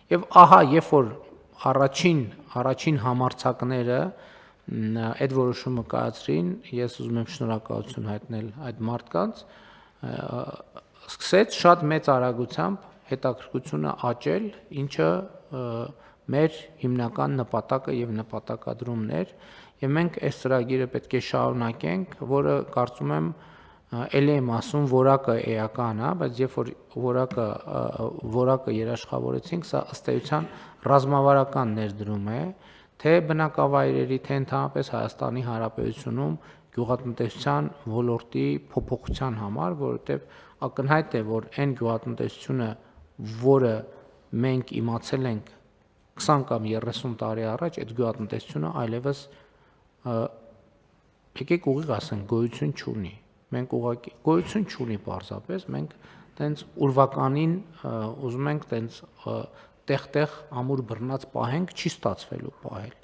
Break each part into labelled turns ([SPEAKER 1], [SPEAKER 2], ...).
[SPEAKER 1] Եվ ահա, երբ որ առաջին համարձակները այդ որոշումը կայացրին, ես ուզում եմ շնորհակալություն հայտնել այդ մարդկանց, սկսեց շատ մեծ արագությամբ հետաքրքրությունը աճել, ինչը մեր հիմնական նպատակը եւ նպատակադրումն էր, եւ մենք այս ծրագիրը պետք է շարունակենք, որը կարծում եմ ելի եմ ասում որակը էական է, բայց երբ որ որակը երաշխավորեցինք, սա ըստ էության ռազմավարական ներդրում է, թե բնակավայրերի, թե ընդհանրապես Հայաստանի Հանրապետությունում գյուղատնտեսության ոլորտի փոփոխության համար, որովհետև ակնհայտ է, որ այն գյուղատնտեսությունը, որը մենք իմացել ենք 20 կամ 30 տարի առաջ, այդ գյուղատնտեսությունը այլևս եկեք ուղիղ ասենք գոյություն չունի։ Մենք ուղղակի գոյություն չունի պարզապես, մենք տենց ուրվականին ուզում ենք տենց տեղ-տեղ ամուր բռնած պահենք, չի ստացվելու պահել։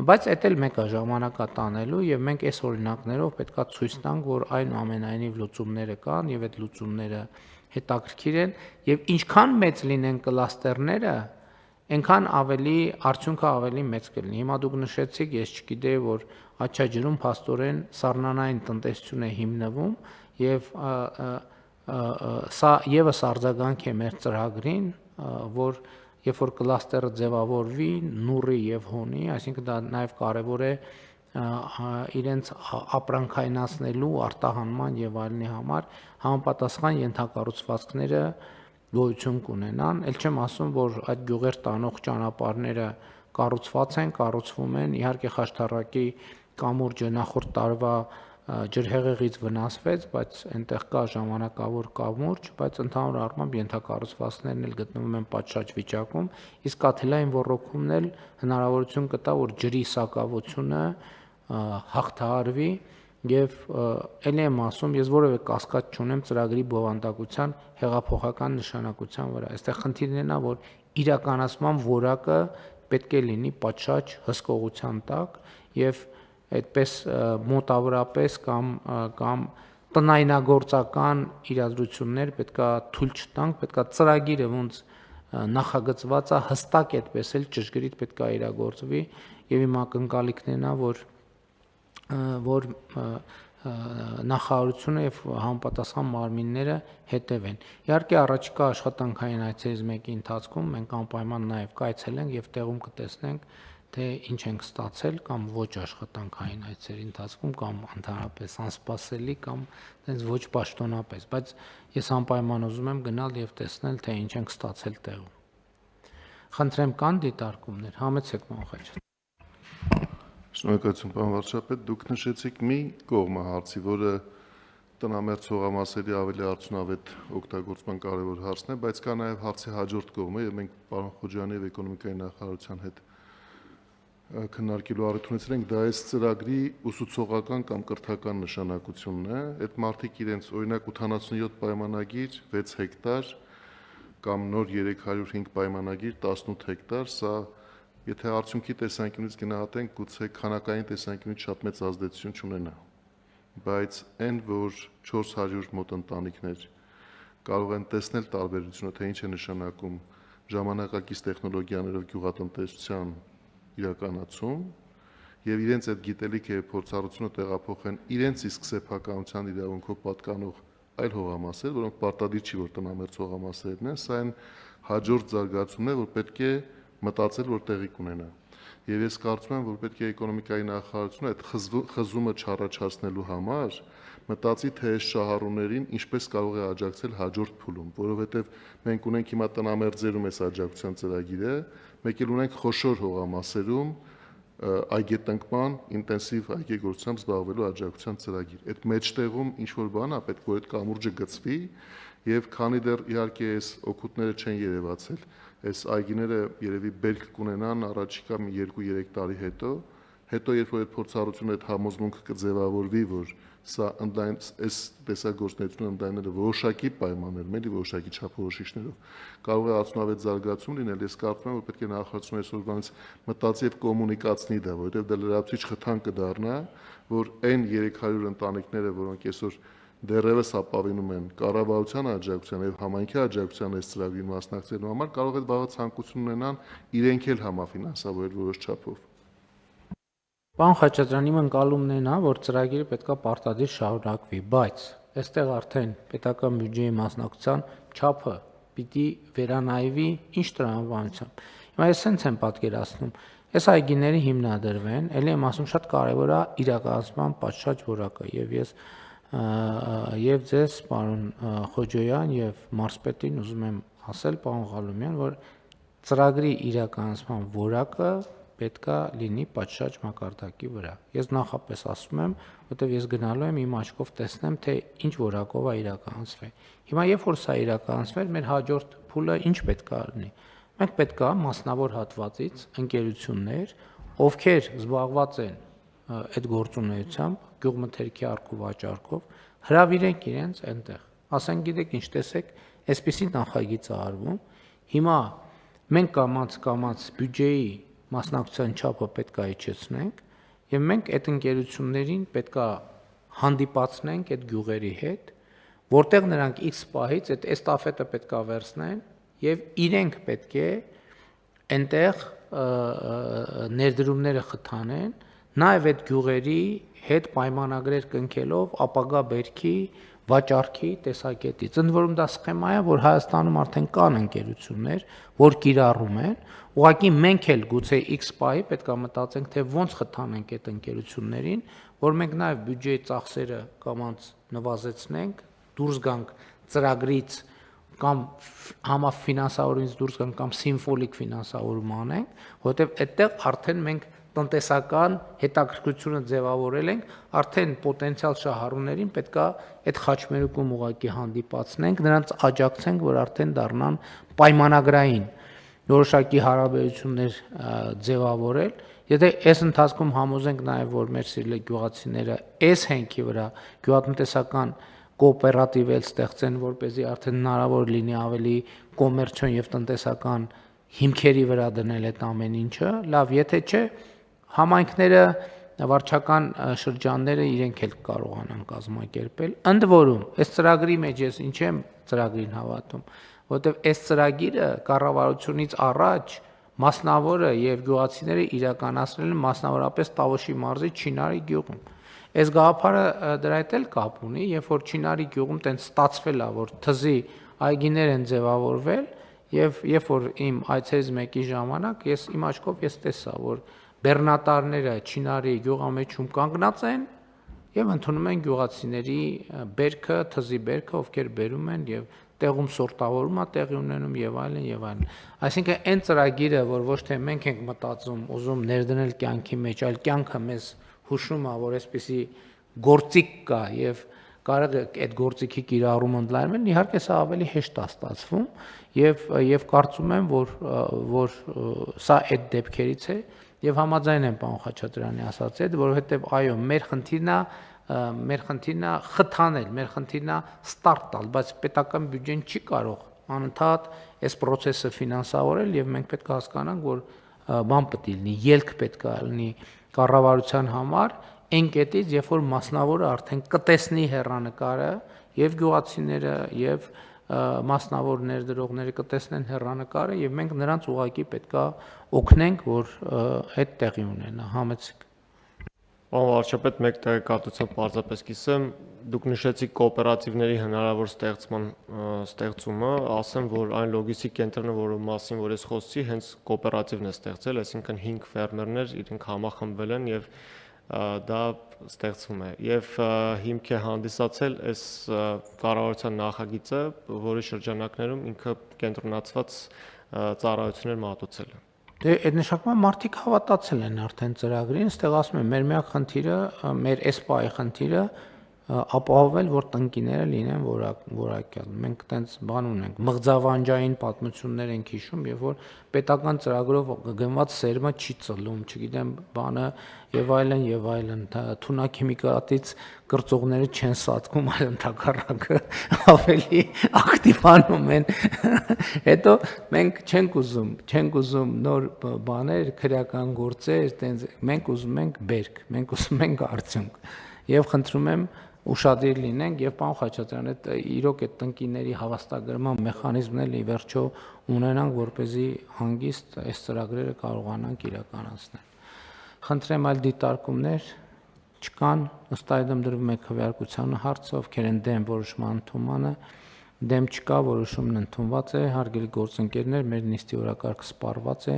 [SPEAKER 1] Բայց էդ էլ մեկը ժամանակա տանելու եւ մենք այս օրինակներով պետքա ցույց տանք, որ այնուամենայնիվ լուծումները կան եւ այդ լուծումները հետաքրքիր են եւ ինչքան մեծ լինեն կլաստերները, այնքան ավելի արդյունքը ավելի մեծ կլինի։ Հիմա դուք նշեցիք, ես չգիտեի, որ Աչաջուրում փաստորեն սառնանային տնտեսություն է հիմնվում եւ սա եւս արձագանք է մեր ծրագրին, որ երբ որ կլաստերը ձևավորվի նուրի եւ հոնի, այսինքն դա նաեւ կարեւոր է իրենց ապրանքայնացնելու, արտահանման եւ այլնի համար համապատասխան ենթակառուցվածքները գոյություն կունենան, ել չեմ ասում, որ այդ գյուղեր տանող ճանապարհները կառուցված են, կառուցվում են, իհարկե Խաշտարակի կամուրջը նախորդ տարվա ջրհեղեղից վնասվեց, բայց այնտեղ կա ժամանակավոր կամուրջ, բայց ընդհանուր առմամբ ենթակառուցվածքներն էլ գտնվում են պատշաճ վիճակում, իսկ աթելային ոռոգումն էլ հնարավորություն կտա, որ ջրի սակավությունը հաղթահարվի եւ ելի եմ ասում, ես որևէ կասկած չունեմ ծրագրի բովանդակության հեղափոխական նշանակության վրա։ Այստեղ խնդիրն է նա, որ իրականացման որակը պետք է լինի պատշաճ հսկողության տակ եւ այդպես մոտավորապես կամ տնայնագործական իրադրություններ պետքա թույլ չտանք, պետքա ծրագիրը ոնց նախագծված է հստակ այդպես էլ ճշգրիտ պետքա իրագործվի եւ իմ ակնկալիքն է նա, որ նախարարությունը եւ համապատասխան մարմինները հետևեն։ Իհարկե առաջիկա աշխատանքային այցերից մեկի ընթացքում մենք անպայման նաեւ կայցելենք եւ տեղում կտեսնենք, թե ինչ ենք ստացել կամ ոչ աշխատանքային այցերի ընթացքում կամ ընդհանրապես անսպասելի կամ այնպես ոչ պաշտոնապես, բայց ես անպայման ուզում եմ գնալ եւ տեսնել, թե ինչ ենք ստացել տեղում։ Խնդրեմ կան դիտարկումներ, համեցեք Մանուխաչյան։
[SPEAKER 2] Շնորհակալություն, պարոն վարչապետ, դուք նշեցիք մի կողմը հարցի, որը տնամերձ հողամասերի ավելի արդյունավետ օգտագործման կարևոր հարցն է, բայց կա նաև հարցի հաջորդ կողմը, եւ մենք պարոն Խոջյանի եւ էկոնոմիկայի նախարարության հետ քննարկելու առիթ ունեցել ենք, դա այս ծրագրի ուսուցողական կամ կրթական նշանակությունն է։ Այդ մարդիկ իրենց օրինակ 87 պայմանագիր 6 հեկտար կամ նոր 305 պայմանագիր 18 հեկտար, սա եթե արդյունքի տեսանկյունից գնահատենք, գուցե քանակային տեսանկյունից շատ մեծ ազդեցություն չունենա, բայց այն, որ 400 մոտ ընտանիքներ կարող են տեսնել տարբերությունը, թե ինչ է նշանակում ժամանակակից տեխնոլոգիաներով գյուղատնտեսության իրականացում եւ իրենց այդ գիտելիքը եւ փորձառությունը տեղափոխեն իրենց իսկ սեփականության իրավունքով պատկանող այլ հողամասեր, որոնք պարտադիր չի, որ տնամերձ հողամասերն են, սա այն հաջորդ զարգացումն է, որ պետք է մտածել, որ տեղի կունենա։ Եվ ես կարծում եմ, որ պետք է էկոնոմիկայի նախարարությունը այդ խզումը չառաջացնելու համար մտածի, թե այս շահառուներին ինչպես կարող է աջակցել հաջորդ փուլում, որովհետև մենք ունենք հիմա տնամերձերում այս աջակցության ծրագիրը, մեկ էլ ունենք խոշոր հողամասերում այգետնկման ինտենսիվ այգեգործությամբ զբաղվելու աջակցության ծրագիր։ Այդ մեջտեղում ինչ որ բան է, պետք է այդ կամուրջը գծվի եւ քանի դեռ իհարկե այս օգուտները չեն երևացել, այս այգիները երևի բերք կունենան առաջիկա 2-3 տարի հետո, երբ որ այդ փորձառությունը այդ համոզմունքը կձևավորվի, որ սա այս տեսագործունեությունը ընդայնելը որոշակի պայմաններում, էլի որոշակի չափորոշիչներով կարող է արդյունավետ զարգացում լինել, ես կարծում եմ, որ պետք է նախարարությունը այսօրվանից մտածի եւ կոմունիկացնի դա, որովհետեւ դա լրացուցիչ խթան կդառնա, որ այն 300 ընտանիքները, որոնք այսօր դեռևս ապավինում են կառավարության աջակցության եւ համայնքի աջակցության այս ծրագրին մասնակցելու համար, կարող է վաղը ցանկություն ունենան իրենք էլ համաֆինանսավորել որոշ չափով։
[SPEAKER 1] Պարոն Խաչատրյան, իմ ընկալումն է նա, որ ծրագիրը պետքա պարտադիր շարունակվի, բայց այստեղ արդեն պետական բյուջեի մասնակցության չափը պիտի վերանայվի ինչ տրամաբանությամբ։ Հիմա ես sense եմ պատկերացնում, այս այգիները հիմնադրվեն, ելի եմ ասում, շատ կարևոր է իրականացման պատշաճ որակը եւ ձեզ, պարոն Խոջոյան եւ մարզպետին ուզում եմ ասել, պարոն Ղալումյան, որ ծրագրի իրականացման որակը պետքա լինի պատշաճ մակարդակի վրա։ Ես նախապես ասում եմ, որտեղ ես գնալու եմ իմ աչքով տեսնեմ, թե ինչ որակով է իրականացվել։ Հիմա երբ որ սա իրականացվել, մեր հաջորդ փուլը ինչ պետքա լինի։ Մենք պետքա մասնավոր հատվածից ընկերություններ, ովքեր զբաղված են այդ գործունեությամբ, գյուղմթերքի առք ու վաճառքով, հրավիրենք իրենց այնտեղ։ Ասենք, գիտեք ինչ, տեսեք, այսպիսի նախագիծ է արվում։ Հիմա մենք կամաց բյուջեի մասնակցության չափը պետքա իջեցնենք եւ մենք այդ ընկերություններին պետքա հանդիպացնենք այդ գյուղերի հետ, որտեղ նրանք X պահից այդ էստաֆետը պետքա վերցնեն եւ իրենք պետք է այնտեղ ներդրումները խթանեն, նաեւ այդ գյուղերի հետ պայմանագրեր կնքելով ապագա բերքի վաճառքի տեսակետից։ Ընդ որում դա սխեմա է, որ Հայաստանում արդեն կան ընկերություններ, որ կիրառում են, ուղղակի մենք էլ գուցե X պահի պետք է մտածենք, թե ոնց խթանենք այդ ընկերություններին, որ մենք նաև բյուջեի ծախսերը կամած նվազեցնենք, դուրս գանք ծրագրից կամ համաֆինանսավորումից դուրս գանք կամ սիմվոլիկ ֆինանսավորում անենք, որովհետև այդտեղ արդեն մենք տնտեսական հետաքրքրությունը ձևավորել ենք, արդեն պոտենցիալ շահառուներին պետքա այդ խաչմերուկում ուղղակի հանդիպացնենք, նրանց աջակցենք, որ արդեն դառնան պայմանագրային որոշակի հարաբերություններ ձևավորել։ Եթե այս ընթացքում համոզենք նաև, որ մեր սիրելի գյուղացիները այս հենքի վրա գյուղատնտեսական կոոպերատիվ էլ ստեղծեն, որպեսզի արդեն հնարավոր լինի ավելի կոմերցիոն եւ տնտեսական հիմքերի վրա դնել այդ ամեն ինչը, լավ, եթե չէ, համայնքները, վարչական շրջանները իրենք էլ կարողանան կազմակերպել։ Ընդ որում, այս ծրագրի մեջ ես ինչ եմ ծրագրին հավատում, որովհետև այս ծրագիրը կառավարությունից առաջ մասնավորը եւ գյուղացիները իրականացրել են մասնավորապես Տավուշի մարզի Չինարի գյուղում։ Այս գաղափարը դրա հետ էլ կապ ունի, երբ որ Չինարի գյուղում տենց ստացվել է, որ թզի այգիներ են ձևավորվել եւ երբ որ իմ այցերից մեկի ժամանակ ես իմ աչքով տեսա, որ բեռնատարները Չինարի գյուղամեջում կանգնած են եւ ընդունում են գյուղացիների բերքը, թզի բերքը, ովքեր բերում են եւ տեղում սորտավորումա տեղի ունենում եւ այլն եւ այլն։ Այսինքն այն ծրագիրը, որ ոչ թե մենք ենք մտածում, ուզում ներդնել կյանքի մեջ, այլ կյանքը մեզ հուշում է, որ այսպիսի գործիք կա եւ կարող է այդ գործիքի կիրառումը ընդլայնվել, իհարկե սա ավելի հեշտ է ստացվում եւ կարծում եմ, որ սա այդ դեպքերից է եւ համաձայն եմ պարոն Խաչատրյանի ասածի հետ, որովհետեւ այո, մեր խնդիրն է խթանել, մեր խնդիրն է ստարտ տալ, բայց պետական բյուջեն չի կարող անընդհատ այս process-ը ֆինանսավորել եւ մենք պետք է հասկանանք, որ բան պետք է լինի, ելք պետք է լինի կառավարության համար այն կետից, երբ որ մասնավորը արդեն կտեսնի հեռանկարը եւ գյուղացիները եւ մասնավոր ներդրողները կտեսնեն հեռանկարը եւ մենք նրանց ուղղակի պետքա օգնենք, որ այդ տեղի ունենա, համեցեք։
[SPEAKER 3] Պարոն վարչապետ, մեկ տեղեկատվությամբ պարզապես կիսեմ, դուք նշեցիք կոոպերատիվների հնարավոր ստեղծումը, ասեմ, որ այն լոգիստիկ կենտրոնը, որի մասին որ ես խոսեցի, հենց կոոպերատիվն է ստեղծել, այսինքն 5 ֆերմերներ իրենք համախմբվել են եւ դա ստեղծվում է եւ հիմք է հանդիսացել այս կառավարության նախագիծը, որի շրջանակներում ինքը կենտրոնացված ծառայություններ մատուցել է։
[SPEAKER 1] Դե այդ նշանակում մարդիկ հավատացել են արդեն ծրագրին, այստեղ ասում եմ, մեր միակ խնդիրը, մեր էսպայի խնդիրը ապահովել, որ տնկիները լինեն որակյալ։ Մենք տենց բան ունենք, մղձավանջային պատմություններ ենք հիշում, եւ որ պետական ծրագրով գնված սերմը չի ծլում, չգիտեմ, բանը եւ այլն, թունաքիմիկատից կրծողները չեն սատկում, այլ ընդհակառակը ավելի ակտիվանում են։ Հետո մենք չենք ուզում նոր բաներ, քրեական գործեր, տենց մենք ուզում ենք բերք, մենք ուզում ենք արդյունք։ Եվ խնդրում եմ ուշադիր լինենք եւ պարոն Խաչատրյան, այդ իրոք այդ տնկիների հավաստագրման մեխանիզմն էլ ի վերջո ունենանք, որպեսզի հանգիստ այս ծրագրերը կարողանանք իրականացնել։ Խնդրեմ այլ դիտարկումներ չկան, ըստ այդմ դրվում է քվեարկության հարցը, ովքեր են դեմ որոշման ընդունմանը, դեմ չկա, որոշումն ընդունված է, հարգելի գործընկերներ, մեր նիստի օրակարգը սպառված է,